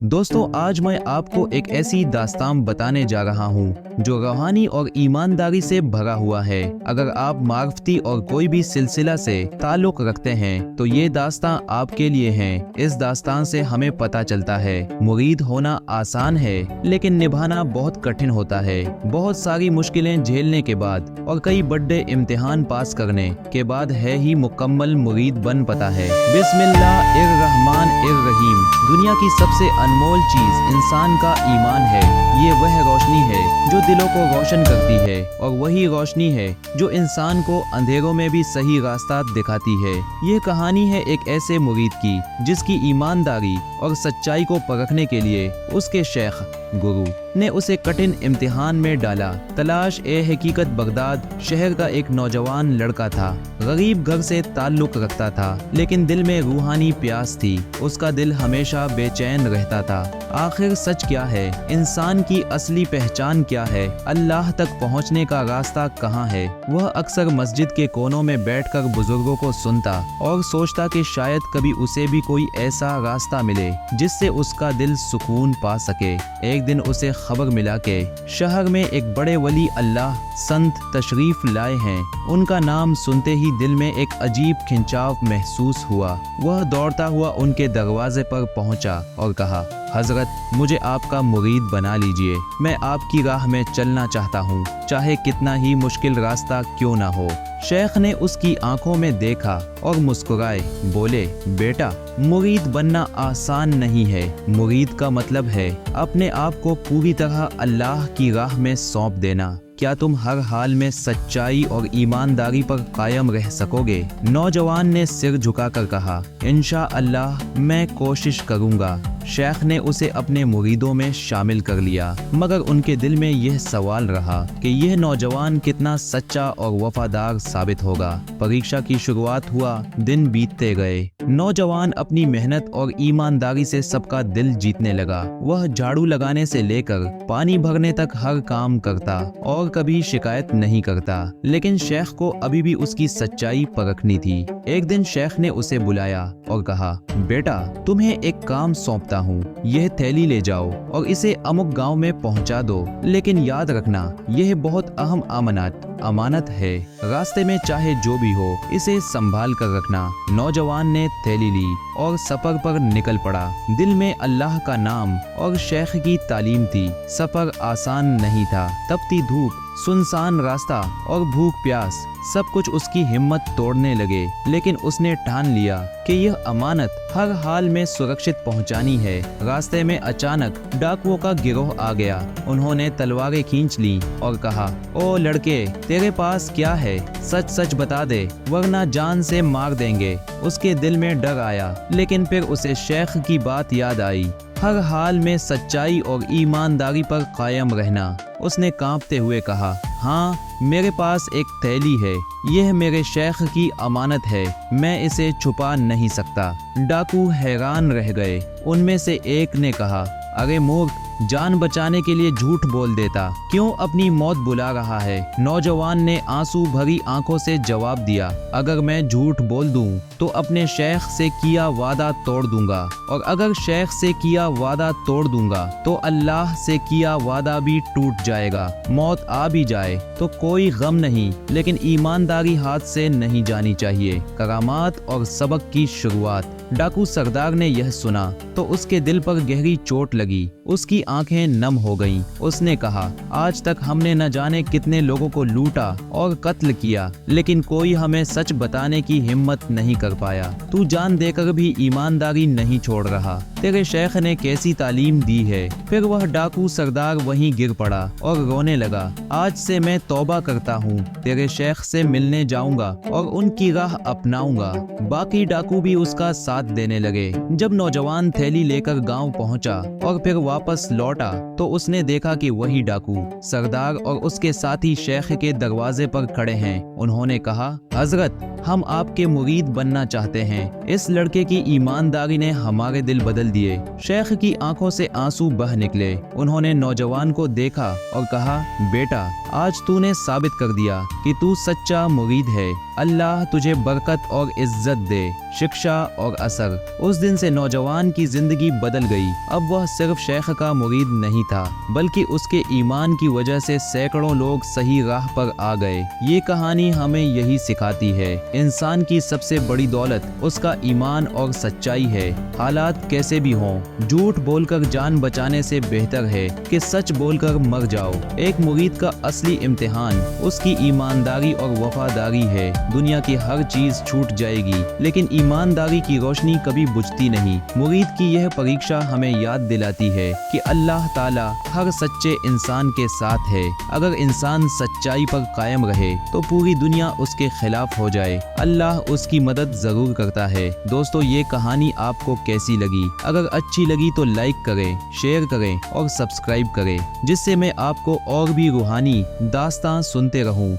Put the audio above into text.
दोस्तों, आज मैं आपको एक ऐसी दास्तान बताने जा रहा हूँ जो रूहानी और ईमानदारी से भरा हुआ है। अगर आप मार्फती और कोई भी सिलसिला से ताल्लुक रखते हैं तो ये दास्तान आपके लिए है। इस दास्तान से हमें पता चलता है मुरीद होना आसान है लेकिन निभाना बहुत कठिन होता है। बहुत सारी मुश्किलें झेलने के बाद और कई बड़े इम्तिहान पास करने के बाद है ही मुकम्मल मुरीद बन पाता है। बिस्मिल्लाहिर्रहमानिर्रहीम। दुनिया की सबसे अनमोल चीज इंसान का ईमान है। ये वह रोशनी है जो दिलों को रोशन करती है और वही रोशनी है जो इंसान को अंधेरों में भी सही रास्ता दिखाती है। ये कहानी है एक ऐसे मुरीद की जिसकी ईमानदारी और सच्चाई को परखने के लिए उसके शेख गुरु ने उसे कठिन इम्तिहान में डाला। तलाश ए हकीकत बगदाद शहर का एक नौजवान लड़का था। गरीब घर से ताल्लुक रखता था लेकिन दिल में रूहानी प्यास थी। उसका दिल हमेशा बेचैन रहता था। आखिर सच क्या है? इंसान की असली पहचान क्या है? अल्लाह तक पहुंचने का रास्ता कहाँ है? वह अक्सर मस्जिद के कोनों में बैठकर बुजुर्गों को सुनता और सोचता कि शायद कभी उसे भी कोई ऐसा रास्ता मिले जिससे उसका दिल सुकून पा सके। एक दिन उसे खबर मिला कि शहर में एक बड़े वली अल्लाह संत तशरीफ लाए हैं। उनका नाम सुनते ही दिल में एक अजीब खिंचाव महसूस हुआ। वह दौड़ता हुआ उनके दरवाजे पर पहुंचा और कहा, हजरत, मुझे आपका मुरीद बना लीजिए। मैं आपकी राह में चलना चाहता हूँ, चाहे कितना ही मुश्किल रास्ता क्यों ना हो। शेख ने उसकी आंखों में देखा और मुस्कुराए। बोले, बेटा, मुरीद बनना आसान नहीं है। मुरीद का मतलब है अपने आप को पूरी तरह अल्लाह की राह में सौंप देना। क्या तुम हर हाल में सच्चाई और ईमानदारी पर कायम रह सकोगे? नौजवान ने सिर झुकाकर कहा, इंशाअल्लाह मैं कोशिश करूंगा। शेख ने उसे अपने मुरीदों में शामिल कर लिया, मगर उनके दिल में यह सवाल रहा कि यह नौजवान कितना सच्चा और वफादार साबित होगा। परीक्षा की शुरुआत हुआ, दिन बीतते गए। नौजवान अपनी मेहनत और ईमानदारी से सबका दिल जीतने लगा। वह झाड़ू लगाने से लेकर पानी भरने तक हर काम करता और कभी शिकायत नहीं करता। लेकिन शेख को अभी भी उसकी सच्चाई परखनी थी। एक दिन शेख ने उसे बुलाया और कहा, बेटा, तुम्हें एक काम सौंपता हूँ। यह थैली ले जाओ और इसे अमुक गांव में पहुँचा दो। लेकिन याद रखना, यह बहुत अहम अमानत है। रास्ते में चाहे जो भी हो, इसे संभाल कर रखना। नौजवान ने थैली ली और सफर पर निकल पड़ा। दिल में अल्लाह का नाम और शेख की तालीम थी। सफर आसान नहीं था। तपती धूप, सुनसान रास्ता और भूख प्यास सब कुछ उसकी हिम्मत तोड़ने लगे। लेकिन उसने ठान लिया कि यह अमानत हर हाल में सुरक्षित पहुंचानी है। रास्ते में अचानक डाकुओं का गिरोह आ गया। उन्होंने तलवारें खींच ली और कहा, ओ लड़के, तेरे पास क्या है? सच सच बता दे, वरना जान से मार देंगे। उसके दिल में डर आया, लेकिन फिर उसे शेख की बात याद आई, हर हाल में सच्चाई और ईमानदारी पर कायम रहना। उसने कांपते हुए कहा, हाँ, मेरे पास एक थैली है। यह मेरे शेख की अमानत है। मैं इसे छुपा नहीं सकता। डाकू हैरान रह गए। उनमें से एक ने कहा, अरे मूर्ख, जान बचाने के लिए झूठ बोल देता, क्यों अपनी मौत बुला रहा है? नौजवान ने आंसू भरी आंखों से जवाब दिया, अगर मैं झूठ बोल दूं तो अपने शेख से किया वादा तोड़ दूंगा, और अगर शेख से किया वादा तोड़ दूंगा तो अल्लाह से किया वादा भी टूट जाएगा। मौत आ भी जाए तो कोई गम नहीं, लेकिन ईमानदारी हाथ से नहीं जानी चाहिए। करामात और सबक की शुरुआत। डाकू सरदार ने यह सुना तो उसके दिल पर गहरी चोट लगी। उसकी आंखें नम हो गईं। उसने कहा, आज तक हमने न जाने कितने लोगों को लूटा और कत्ल किया, लेकिन कोई हमें सच बताने की हिम्मत नहीं कर पाया। तू जान देकर भी ईमानदारी नहीं छोड़ रहा। तेरे शेख ने कैसी तालीम दी है? फिर वह डाकू सरदार वहीं गिर पड़ा और रोने लगा। आज से मैं तौबा करता हूँ, तेरे शेख से मिलने जाऊंगा और उनकी राह अपनाऊंगा। बाकी डाकू भी उसका साथ देने लगे। जब नौजवान थैली लेकर गांव पहुंचा और फिर वापस लौटा तो उसने देखा कि वही डाकू सरदार और उसके साथी शेख के दरवाजे पर खड़े हैं। उन्होंने कहा, हजरत, हम आपके मुरीद बनना चाहते हैं। इस लड़के की ईमानदारी ने हमारे दिल बदल दिए। शेख की आंखों से आंसू बह निकले। उन्होंने नौजवान को देखा और कहा, बेटा, आज तूने साबित कर दिया कि तू सच्चा मुरीद है। अल्लाह तुझे बरकत और इज्जत दे। शिक्षा और असर। उस दिन से नौजवान की जिंदगी बदल गई। अब वह सिर्फ शेख का मुरीद नहीं था, बल्कि उसके ईमान की वजह से सैकड़ों लोग सही राह पर आ गए। ये कहानी हमें यही सिखाती है, इंसान की सबसे बड़ी दौलत उसका ईमान और सच्चाई है। हालात कैसे भी हों, झूठ बोलकर जान बचाने से बेहतर है कि सच बोलकर मर जाओ। एक मुरीद का असली इम्तिहान उसकी ईमानदारी और वफादारी है। दुनिया की हर चीज छूट जाएगी, लेकिन ईमानदारी की रोशनी कभी बुझती नहीं। मुरीद की यह परीक्षा हमें याद दिलाती है कि अल्लाह ताला हर सच्चे इंसान के साथ है। अगर इंसान सच्चाई पर कायम रहे तो पूरी दुनिया उसके खिलाफ हो जाए, अल्लाह उसकी मदद जरूर करता है। दोस्तों, ये कहानी आपको कैसी लगी? अगर अच्छी लगी तो लाइक करें, शेयर करें और सब्सक्राइब करें, जिससे मैं आपको और भी रूहानी दास्तां सुनते रहूं।